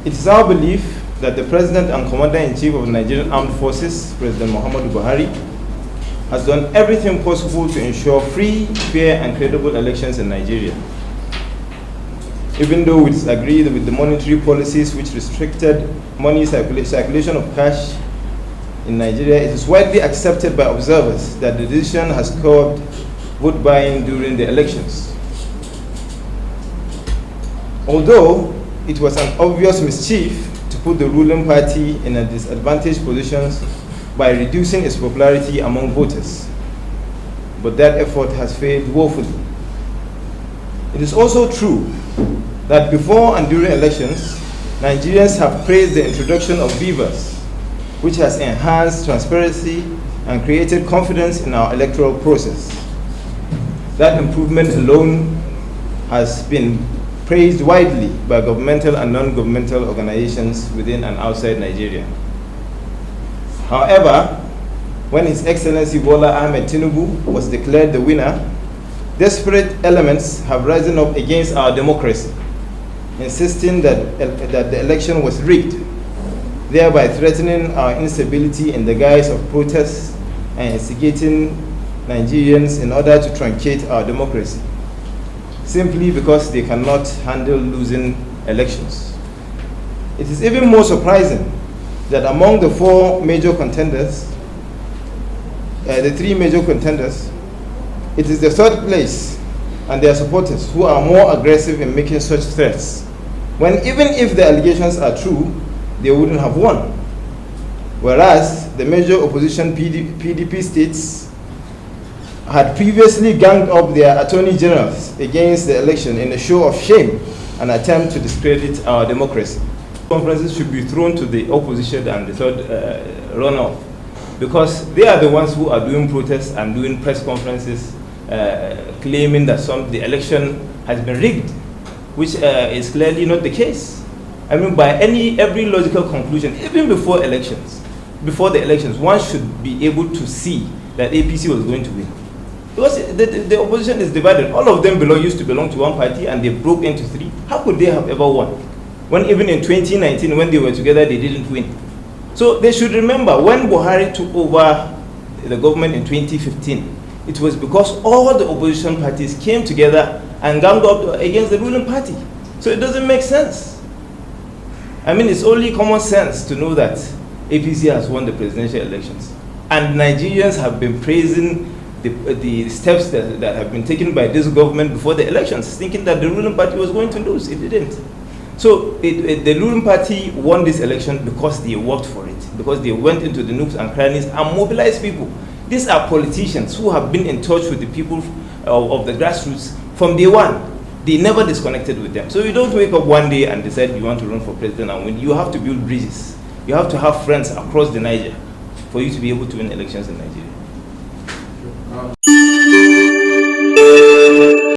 It is our belief that the President and Commander-in-Chief of the Nigerian Armed Forces, President Muhammadu Buhari, has done everything possible to ensure free, fair, and credible elections in Nigeria. Even though we disagreed with the monetary policies which restricted money circulation of cash in Nigeria, it is widely accepted by observers that the decision has curbed vote buying during the elections. Although it was an obvious mischief to put the ruling party in a disadvantaged position by reducing its popularity among voters, but that effort has failed woefully. It is also true that before and during elections, Nigerians have praised the introduction of beavers, which has enhanced transparency and created confidence in our electoral process. That improvement alone has been praised widely by governmental and non-governmental organizations within and outside Nigeria. However, when His Excellency Bola Ahmed Tinubu was declared the winner, desperate elements have risen up against our democracy, insisting that the election was rigged, thereby threatening our instability in the guise of protests and instigating Nigerians in order to truncate our democracy, simply because they cannot handle losing elections. It is even more surprising that among the three major contenders, it is the third place and their supporters who are more aggressive in making such threats, when even if the allegations are true, they wouldn't have won. Whereas the major opposition PDP states had previously ganged up their attorney generals against the election in a show of shame, an attempt to discredit our democracy. Conferences should be thrown to the opposition and the third runoff, because they are the ones who are doing protests and doing press conferences claiming that the election has been rigged, which is clearly not the case. I mean, by every logical conclusion, even before the elections, one should be able to see that APC was going to win. Because the opposition is divided. All of them used to belong to one party, and they broke into three. How could they have ever won? When even in 2019, when they were together, they didn't win. So they should remember, when Buhari took over the government in 2015, it was because all the opposition parties came together and ganged up against the ruling party. So it doesn't make sense. I mean, it's only common sense to know that APC has won the presidential elections. And Nigerians have been praising the steps that have been taken by this government before the elections, thinking that the ruling party was going to lose. It didn't. So the ruling party won this election because they worked for it, because they went into the nooks and crannies and mobilized people. These are politicians who have been in touch with the people of the grassroots from day one. They never disconnected with them. So you don't wake up one day and decide you want to run for president and win. You have to build bridges. You have to have friends across the Niger for you to be able to win elections in Nigeria.